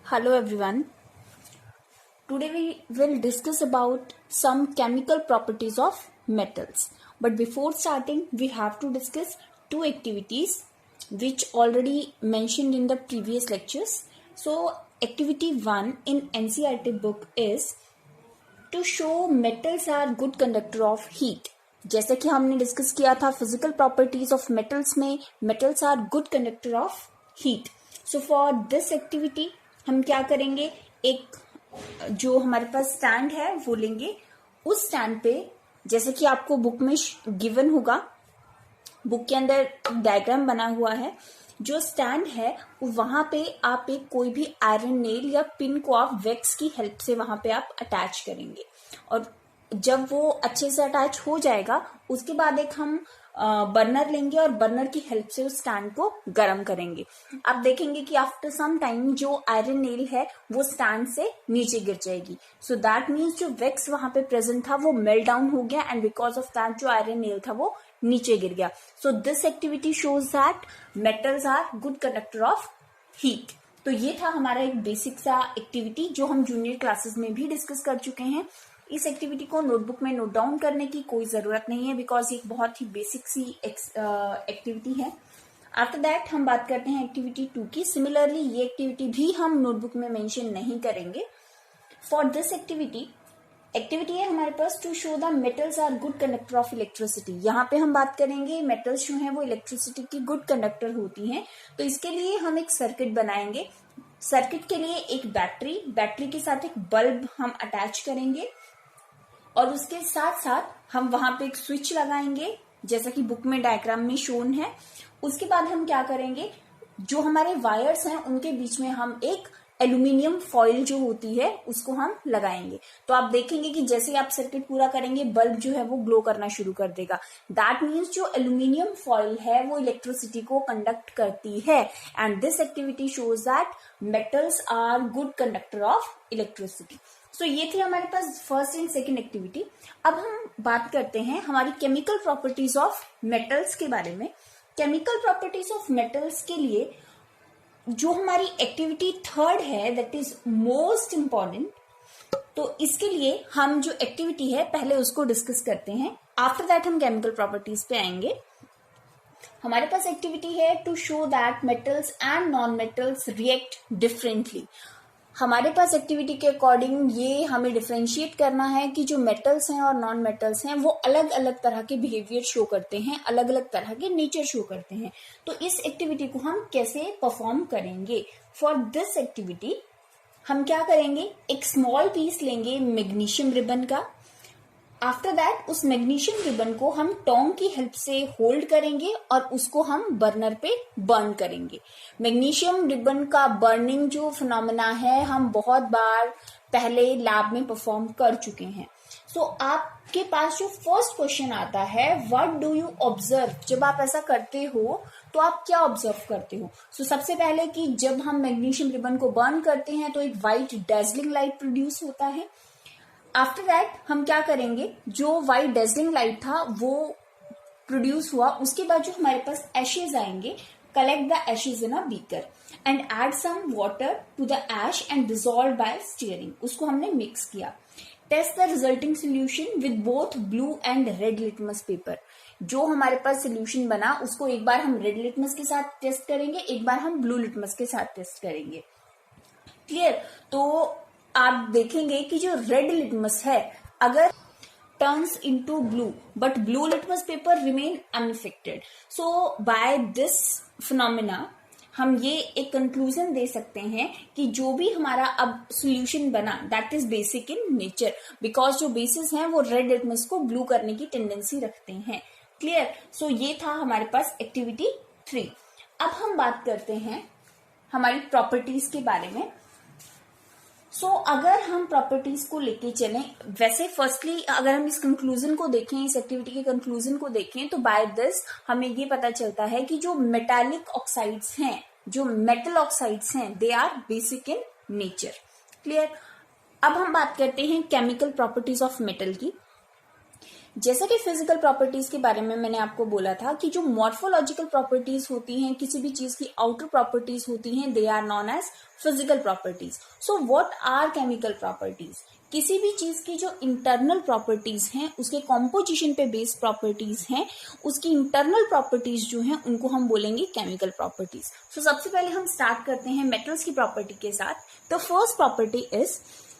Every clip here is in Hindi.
Hello everyone. Today we will discuss about some chemical properties of metals. But before starting, we have to discuss two activities which already mentioned in the previous lectures. So activity 1 in NCERT book is to show metals are good conductor of heat. जैसे कि हमने डिस्कस किया था फिजिकल प्रॉपर्टीज ऑफ मेटल्स में, metals are good conductor of heat. So for this activity हम क्या करेंगे, एक जो हमारे पास स्टैंड है वो लेंगे. उस स्टैंड पे जैसे कि आपको बुक में गिवन होगा, बुक के अंदर डायग्राम बना हुआ है, जो स्टैंड है वहां पे आप एक कोई भी आयरन नेल या पिन को आप वैक्स की हेल्प से वहां पे आप अटैच करेंगे. और जब वो अच्छे से अटैच हो जाएगा उसके बाद एक हम बर्नर लेंगे और बर्नर की हेल्प से उस स्टैंड को गर्म करेंगे. आप देखेंगे कि आफ्टर सम टाइम जो आयरन नेल है वो स्टैंड से नीचे गिर जाएगी. सो दैट मीन्स जो वैक्स वहां पे प्रेजेंट था वो मेल्ट डाउन हो गया एंड बिकॉज ऑफ दैट जो आयरन नेल था वो नीचे गिर गया. So this activity shows that metals are good conductor of heat. तो ये था हमारा एक बेसिक सा एक्टिविटी जो हम जूनियर क्लासेस में भी डिस्कस कर चुके हैं. इस एक्टिविटी को नोटबुक में नोट डाउन करने की कोई जरूरत नहीं है बिकॉज ये बहुत ही बेसिक सी एक्टिविटी है. आफ्टर दैट हम बात करते हैं एक्टिविटी 2 की. सिमिलरली ये एक्टिविटी भी हम नोटबुक में मेंशन नहीं करेंगे. फॉर दिस एक्टिविटी है हमारे पास to show the metals are good conductor of electricity. यहाँ पे हम बात करेंगे मेटल्स जो हैं वो इलेक्ट्रिसिटी की गुड कंडक्टर होती हैं. तो इसके लिए हम एक सर्किट बनाएंगे. सर्किट के लिए एक बैटरी के साथ एक बल्ब हम अटैच करेंगे और उसके साथ साथ हम वहां पे एक स्विच लगाएंगे जैसा कि बुक में डायग्राम में शोन है. उसके बाद हम क्या करेंगे, जो हमारे वायर्स हैं उनके बीच में हम एक एल्यूमिनियम फॉइल जो होती है उसको हम लगाएंगे. तो आप देखेंगे कि जैसे आप सर्किट पूरा करेंगे बल्ब जो है वो ग्लो करना शुरू कर देगा. दैट मीन्स जो एल्यूमिनियम फॉइल है वो इलेक्ट्रिसिटी को कंडक्ट करती है and this activity shows that metals are good conductor of electricity. So ये थी हमारे पास फर्स्ट एंड सेकेंड एक्टिविटी. अब हम बात करते हैं हमारी केमिकल प्रॉपर्टीज ऑफ मेटल्स के बारे में. केमिकल प्रॉपर्टीज ऑफ मेटल्स के लिए जो हमारी एक्टिविटी थर्ड है दैट इज मोस्ट इंपॉर्टेंट. तो इसके लिए हम जो एक्टिविटी है पहले उसको डिस्कस करते हैं. आफ्टर दैट हम केमिकल प्रॉपर्टीज पे आएंगे. हमारे पास एक्टिविटी है to show that metals and non metals react differently. हमारे पास एक्टिविटी के अकॉर्डिंग ये हमें डिफरेंशिएट करना है कि जो मेटल्स हैं और नॉन मेटल्स हैं वो अलग अलग तरह के बिहेवियर शो करते हैं, अलग अलग तरह के नेचर शो करते हैं. तो इस एक्टिविटी को हम कैसे परफॉर्म करेंगे. फॉर दिस एक्टिविटी हम क्या करेंगे, एक स्मॉल पीस लेंगे मैग्नीशियम रिबन का. आफ्टर दैट उस मैग्नीशियम रिबन को हम टोंग की हेल्प से होल्ड करेंगे और उसको हम बर्नर पे बर्न करेंगे. मैग्नीशियम रिबन का बर्निंग जो फिनोमेना है हम बहुत बार पहले लैब में परफॉर्म कर चुके हैं. सो आपके पास जो फर्स्ट क्वेश्चन आता है व्हाट डू यू ऑब्जर्व. जब आप ऐसा करते हो तो आप क्या ऑब्जर्व करते हो. सो सबसे पहले कि जब हम मैग्नीशियम रिबन को बर्न करते हैं तो एक व्हाइट डेजलिंग लाइट प्रोड्यूस होता है. आफ्टर दैट हम क्या करेंगे, जो व्हाइट डेजलिंग लाइट था वो प्रोड्यूस हुआ, उसके बाद जो हमारे पास एशेज आएंगे, collect the ashes in a beaker and add some water to the ash and dissolve by stirring. उसको हमने मिक्स किया. Test the resulting solution with both blue and red litmus paper. जो हमारे पास सोल्यूशन बना उसको एक बार हम रेड लिटमस के साथ टेस्ट करेंगे, एक बार हम ब्लू लिटमस के साथ टेस्ट करेंगे. क्लियर. तो आप देखेंगे कि जो रेड लिटमस है अगर turns into blue but blue litmus paper remain unaffected. So by this phenomena हम ये एक कंक्लूजन दे सकते हैं कि जो भी हमारा अब सॉल्यूशन बना that is basic in nature because जो बेसिस हैं वो रेड लिटमस को ब्लू करने की टेंडेंसी रखते हैं. क्लियर. सो ये था हमारे पास एक्टिविटी 3. अब हम बात करते हैं हमारी प्रॉपर्टीज के बारे में. सो अगर हम प्रॉपर्टीज को लेके चलें, वैसे फर्स्टली अगर हम इस कंक्लूजन को देखें, इस एक्टिविटी के कंक्लूजन को देखें तो बाय दिस हमें ये पता चलता है कि जो मेटालिक ऑक्साइड्स हैं, जो मेटल ऑक्साइड्स हैं, they are basic in nature. Clear. अब हम बात करते हैं केमिकल प्रॉपर्टीज ऑफ मेटल की. जैसा कि फिजिकल प्रॉपर्टीज के बारे में मैंने आपको बोला था कि जो मॉर्फोलॉजिकल प्रॉपर्टीज होती हैं, किसी भी चीज की आउटर प्रॉपर्टीज होती हैं, they are known as physical properties. So what are chemical properties? किसी भी चीज की जो इंटरनल प्रॉपर्टीज हैं, उसके कॉम्पोजिशन पे बेस्ड प्रॉपर्टीज हैं, उसकी इंटरनल प्रॉपर्टीज जो हैं उनको हम बोलेंगे केमिकल प्रॉपर्टीज। सो सबसे पहले हम स्टार्ट करते हैं मेटल्स की प्रॉपर्टी के साथ। The first property is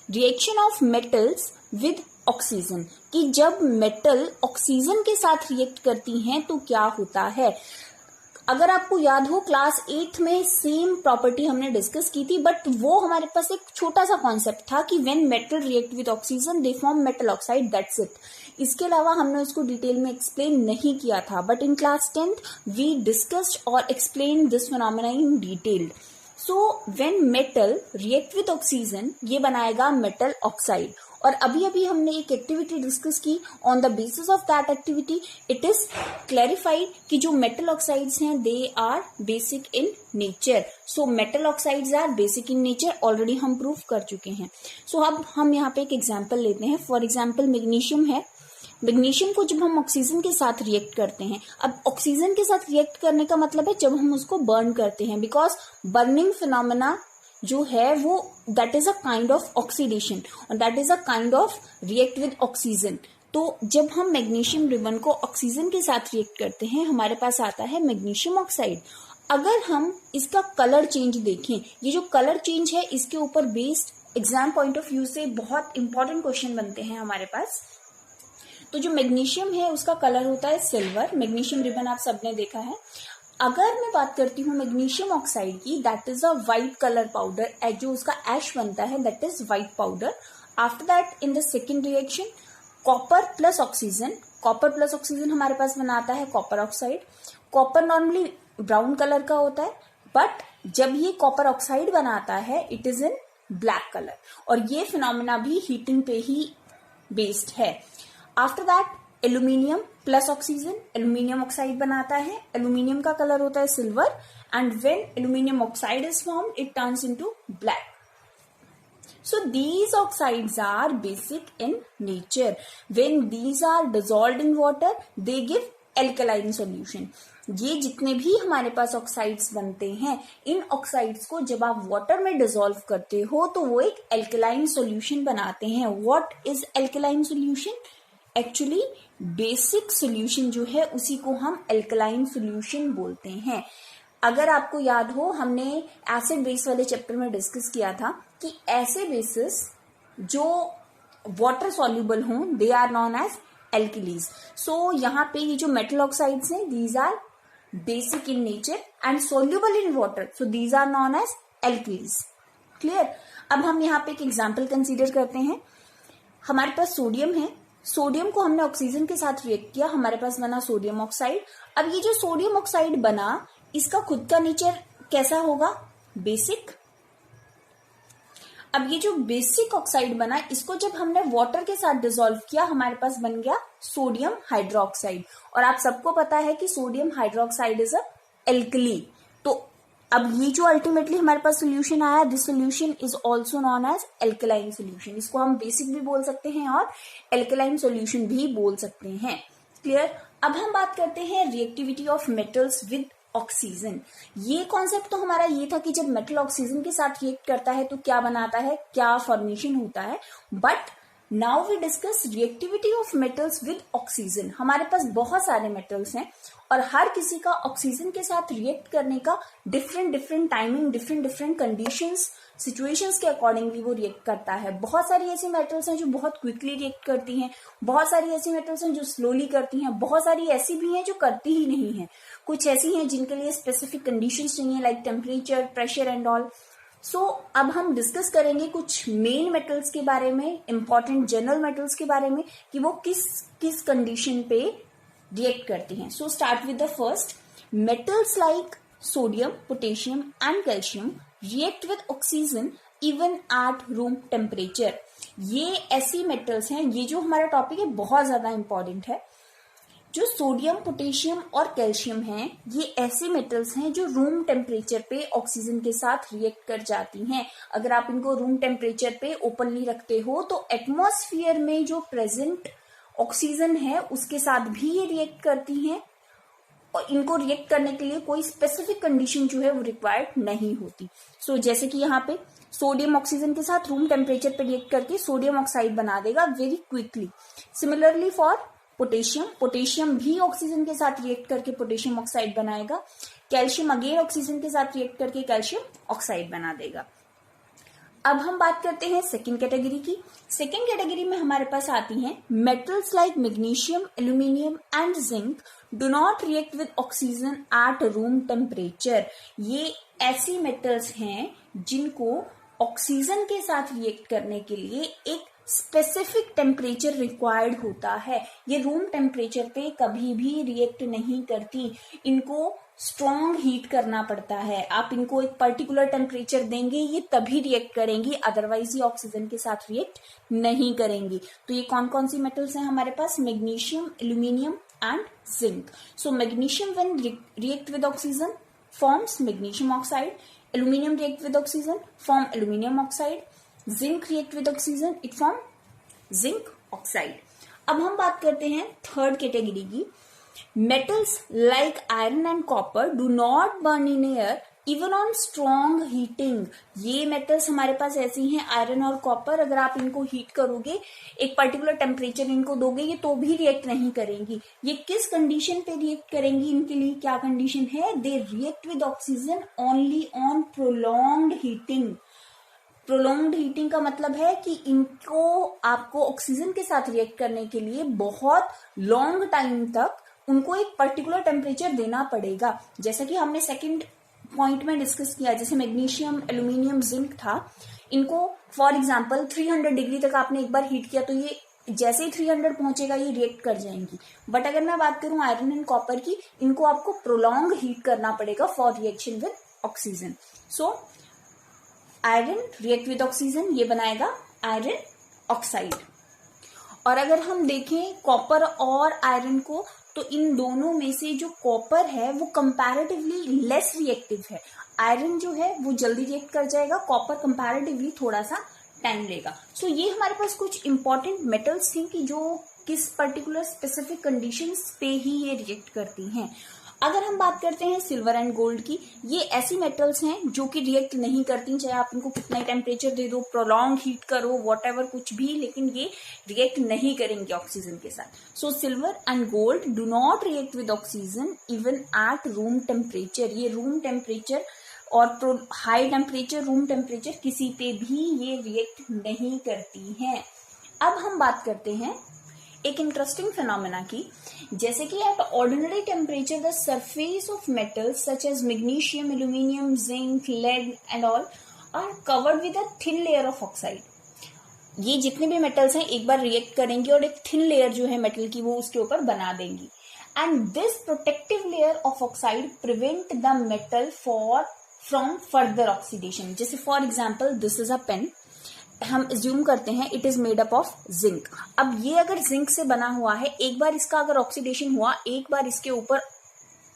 reaction of metals with oxygen, कि जब मेटल ऑक्सीजन के साथ रिएक्ट करती हैं तो क्या होता है। अगर आपको याद हो क्लास 8 में सेम प्रॉपर्टी हमने डिस्कस की थी, बट वो हमारे पास एक छोटा सा कॉन्सेप्ट था कि when metal react with oxygen they form metal oxide, that's it. इसके अलावा हमने उसको डिटेल में एक्सप्लेन नहीं किया था, but in class 10th we discussed और explain this phenomena in detailed. So when metal react with oxygen ये बनाएगा मेटल ऑक्साइड। और अभी अभी हमने एक एक्टिविटी डिस्कस की, on the basis of that activity it is clarified कि जो मेटल ऑक्साइड्स हैं they are basic in nature. So metal oxides are basic in nature, already हम प्रूव कर चुके हैं। सो अब हम यहाँ पे एक एग्जाम्पल लेते हैं। फॉर एग्जाम्पल मैग्नीशियम है। मैग्नीशियम को जब हम ऑक्सीजन के साथ रिएक्ट करते हैं, अब ऑक्सीजन के साथ रिएक्ट करने का मतलब है जब हम उसको बर्न करते हैं, बिकॉज बर्निंग फिनोमेना जो है वो that is a kind of oxidation और that is a kind of react with oxygen. तो जब हम मैग्नीशियम रिबन को ऑक्सीजन के साथ रिएक्ट करते हैं हमारे पास आता है मैग्नीशियम ऑक्साइड। अगर हम इसका कलर चेंज देखें, ये जो कलर चेंज है इसके ऊपर based exam point of view से बहुत इंपॉर्टेंट क्वेश्चन बनते हैं हमारे पास। तो जो मैग्नीशियम है उसका कलर होता है सिल्वर। मैग्नीशियम रिबन आप सबने देखा है। अगर मैं बात करती हूँ मैग्नीशियम ऑक्साइड की, that is a white colour powder. जो उसका ऐश बनता है that is white powder. After that in the second reaction copper plus oxygen, copper plus oxygen हमारे पास बनाता है copper oxide. Copper normally brown colour का होता है, बट जब ये कॉपर ऑक्साइड बनाता है it is in black colour, और ये फिनोमेना भी हीटिंग पे ही बेस्ड है। After that aluminium plus oxygen aluminium oxide बनाता है। एल्यूमिनियम का कलर होता है silver, and when aluminium oxide is formed it turns into black. So these oxides are basic in nature. When these are dissolved in water, they give alkaline solution. ये जितने भी हमारे पास ऑक्साइड्स बनते हैं, इन ऑक्साइड्स को जब आप वाटर में डिसॉल्व करते हो तो वो एक एल्कलाइन सॉल्यूशन बनाते हैं। What is alkaline solution? Actually basic solution जो है उसी को हम एल्कलाइन सॉल्यूशन बोलते हैं। अगर आपको याद हो हमने एसिड बेस वाले चैप्टर में डिस्कस किया था कि ऐसे बेसिस जो वाटर सॉल्युबल हों they are known as alkalis. So यहाँ पे ये जो मेटल ऑक्साइड्स हैं these are basic in nature and soluble in water, so these are known as alkalis. Clear? अब हम यहाँ पे एक एग्जाम्पल कंसीडर करते हैं। हमारे पास सोडियम है। सोडियम को हमने ऑक्सीजन के साथ रिएक्ट किया, हमारे पास बना सोडियम ऑक्साइड। अब ये जो सोडियम ऑक्साइड बना इसका खुद का नेचर कैसा होगा? बेसिक। अब ये जो बेसिक ऑक्साइड बना इसको जब हमने वाटर के साथ डिसॉल्व किया हमारे पास बन गया सोडियम हाइड्रोक्साइड, और आप सबको पता है कि sodium hydroxide is a alkali. तो अब ये जो अल्टीमेटली हमारे पास सोल्यूशन आया, this solution is also known as alkaline solution. इसको हम बेसिक भी बोल सकते हैं और एल्कलाइन सोल्यूशन भी बोल सकते हैं। क्लियर? अब हम बात करते हैं reactivity of metals with oxygen. ये कॉन्सेप्ट तो हमारा ये था कि जब मेटल ऑक्सीजन के साथ रिएक्ट करता है तो क्या बनाता है, क्या फॉर्मेशन होता है। But now we discuss reactivity of metals with oxygen. हमारे पास बहुत सारे मेटल्स हैं और हर किसी का ऑक्सीजन के साथ रिएक्ट करने का different timing, different conditions, situations के अकॉर्डिंगली वो रिएक्ट करता है। बहुत सारी ऐसी मेटल्स हैं जो बहुत क्विकली रिएक्ट करती हैं, बहुत सारी ऐसी मेटल्स हैं जो स्लोली करती हैं, बहुत सारी ऐसी भी हैं जो करती ही नहीं है। कुछ ऐसी हैं जिनके लिए स्पेसिफिक कंडीशंस चाहिए like temperature, pressure and all. So अब हम डिस्कस करेंगे कुछ मेन मेटल्स के बारे में, इंपॉर्टेंट जनरल मेटल्स के बारे में कि वो किस किस कंडीशन पे रिएक्ट करती हैं। So start with the first. Metals like sodium, potassium and calcium react with oxygen even at room temperature. ये ऐसी मेटल्स हैं, ये जो हमारा टॉपिक है बहुत ज्यादा इंपॉर्टेंट है। जो सोडियम, पोटेशियम और कैल्शियम हैं, ये ऐसे मेटल्स हैं जो रूम टेम्परेचर पे ऑक्सीजन के साथ रिएक्ट कर जाती हैं। अगर आप इनको रूम टेम्परेचर पे ओपनली रखते हो तो एटमॉस्फेयर में जो प्रेजेंट ऑक्सीजन है उसके साथ भी ये रिएक्ट करती हैं, और इनको रिएक्ट करने के लिए कोई स्पेसिफिक कंडीशन जो है वो रिक्वायर्ड नहीं होती। सो जैसे कि यहाँ पे सोडियम ऑक्सीजन के साथ रूम टेम्परेचर पे रिएक्ट करके सोडियम ऑक्साइड बना देगा very quickly. Similarly for potassium, potassium भी ऑक्सीजन के साथ रिएक्ट करके पोटेशियम ऑक्साइड बनाएगा। कैल्शियम अगेन ऑक्सीजन के साथ रिएक्ट करके कैल्शियम ऑक्साइड बना देगा। अब हम बात करते हैं सेकेंड कैटेगरी की। सेकेंड कैटेगरी में हमारे पास आती हैं metals like magnesium, aluminium and zinc do not react with oxygen eight room temperature. ये ऐसी मेटल्स हैं जिनको ऑक्सीजन के साथ रिएक्ट करने के लिए एक स्पेसिफिक टेम्परेचर रिक्वायर्ड होता है। ये रूम टेम्परेचर पे कभी भी रिएक्ट नहीं करती, इनको स्ट्रॉन्ग हीट करना पड़ता है। आप इनको एक पर्टिकुलर टेम्परेचर देंगे ये तभी रिएक्ट करेंगी, अदरवाइज ये ऑक्सीजन के साथ रिएक्ट नहीं करेंगी। तो ये कौन कौन सी मेटल्स हैं हमारे पास? Magnesium, aluminium and zinc. So magnesium when react with oxygen forms magnesium oxide, aluminium react with oxygen form aluminium oxide, zinc react with oxygen it form zinc oxide. अब हम बात करते हैं थर्ड कैटेगरी की। Metals like iron and copper do not burn in air even on strong heating। ये मेटल्स हमारे पास ऐसी हैं, आयरन और कॉपर, अगर आप इनको हीट करोगे, एक पर्टिकुलर टेम्परेचर इनको दोगे, ये तो भी रिएक्ट नहीं करेंगी। ये किस कंडीशन पे रिएक्ट करेंगी? इनके लिए क्या कंडीशन है? They react with oxygen only on prolonged heating. Prolonged heating का मतलब है कि इनको आपको ऑक्सीजन के साथ रिएक्ट करने के लिए बहुत लॉन्ग टाइम तक उनको एक पर्टिकुलर टेम्परेचर देना पड़ेगा। जैसा कि हमने सेकंड पॉइंट में डिस्कस किया, जैसे मैग्नीशियम, एल्यूमिनियम, जिंक था, इनको फॉर एग्जांपल 300 डिग्री तक आपने एक बार हीट किया तो ये जैसे ही 300 पहुंचेगा ये रिएक्ट कर जाएंगी। बट अगर मैं बात करूं आयरन एंड कॉपर की, इनको आपको प्रोलॉन्ग हीट करना पड़ेगा for reaction with oxygen. So iron react with oxygen, ये बनाएगा आयरन ऑक्साइड। और अगर हम देखें कॉपर और आयरन को, तो इन दोनों में से जो कॉपर है वो कंपैरेटिवली लेस रिएक्टिव है। आयरन जो है वो जल्दी रिएक्ट कर जाएगा, कॉपर कंपैरेटिवली थोड़ा सा टाइम लेगा। सो ये हमारे पास कुछ इंपॉर्टेंट मेटल्स थी कि जो किस पर्टिकुलर स्पेसिफिक कंडीशंस पे ही ये रिएक्ट करती हैं। अगर हम बात करते हैं सिल्वर एंड गोल्ड की, ये ऐसी मेटल्स हैं जो कि रिएक्ट नहीं करती, चाहे आप इनको कितना ही टेम्परेचर दे दो, प्रोलॉन्ग हीट करो, व्हाटएवर कुछ भी, लेकिन ये रिएक्ट नहीं करेंगे ऑक्सीजन के साथ। So silver and gold do not react with oxygen even at room temperature. ये रूम टेम्परेचर और हाई टेम्परेचर, रूम टेम्परेचर किसी पे भी ये रिएक्ट नहीं करती हैं। अब हम बात करते हैं एक इंटरेस्टिंग फिनोमेना की। जैसे कि at ordinary temperature the surface of metals such as magnesium, aluminium, zinc, lead and all are covered with a thin layer of oxide. ये जितने भी मेटल्स हैं एक बार रिएक्ट करेंगे और एक थिन लेयर जो है मेटल की वो उसके ऊपर बना देंगी। And this protective layer of oxide prevent the metal from further oxidation. जैसे for example this is a pen, हम अज्यूम करते हैं it is made up of zinc. अब ये अगर जिंक से बना हुआ है, एक बार इसका अगर ऑक्सीडेशन हुआ, एक बार इसके ऊपर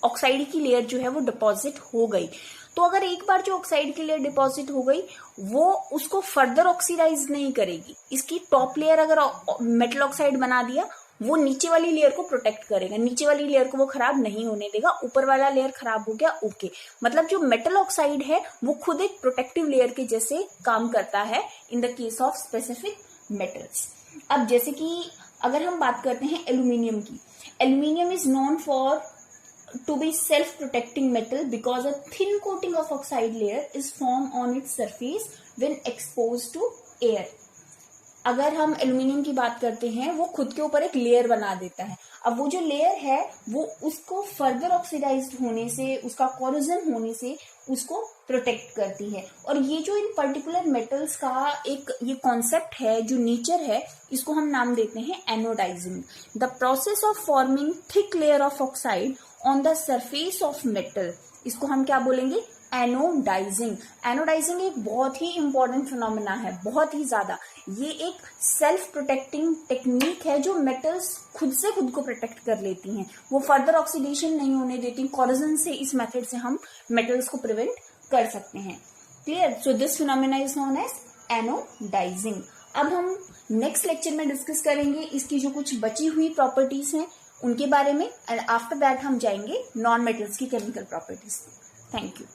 ऑक्साइड की लेयर जो है वो डिपॉजिट हो गई, तो अगर एक बार जो ऑक्साइड की लेयर डिपॉजिट हो गई वो उसको फर्दर ऑक्सीडाइज नहीं करेगी। इसकी टॉप लेयर अगर मेटल ऑक्साइड बना दिया, वो नीचे वाली लेयर को प्रोटेक्ट करेगा, नीचे वाली लेयर को वो खराब नहीं होने देगा। ऊपर वाला लेयर खराब हो गया, ओके, मतलब जो मेटल ऑक्साइड है वो खुद एक प्रोटेक्टिव लेयर के जैसे काम करता है in the case of specific metals. अब जैसे कि अगर हम बात करते हैं एल्यूमिनियम की, aluminium is known for to be self-protecting metal because a thin coating of oxide layer is formed on its surface when exposed to air। अगर हम एल्यूमिनियम की बात करते हैं, वो खुद के ऊपर एक लेयर बना देता है। अब वो जो लेयर है वो उसको फर्दर ऑक्सीडाइज होने से, उसका कोरोजन होने से उसको प्रोटेक्ट करती है। और ये जो इन पर्टिकुलर मेटल्स का एक ये कॉन्सेप्ट है, जो नेचर है, इसको हम नाम देते हैं anodising. The process of forming thick layer of oxide on the surface of metal, इसको हम क्या बोलेंगे? एनोडाइजिंग। एनोडाइजिंग एक बहुत ही इंपॉर्टेंट फिनोमेना है, बहुत ही ज्यादा। ये एक सेल्फ प्रोटेक्टिंग टेक्निक है जो मेटल्स खुद से खुद को प्रोटेक्ट कर लेती हैं, वो फर्दर ऑक्सीडेशन नहीं होने देती। कोरोजन से, इस मेथड से हम मेटल्स को प्रिवेंट कर सकते हैं। Clear? So this phenomena is known as anodising. अब हम नेक्स्ट लेक्चर में डिस्कस करेंगे इसकी जो कुछ बची हुई प्रॉपर्टीज हैं उनके बारे में, एंड आफ्टर दैट हम जाएंगे नॉन मेटल्स की केमिकल प्रॉपर्टीज। Thank you.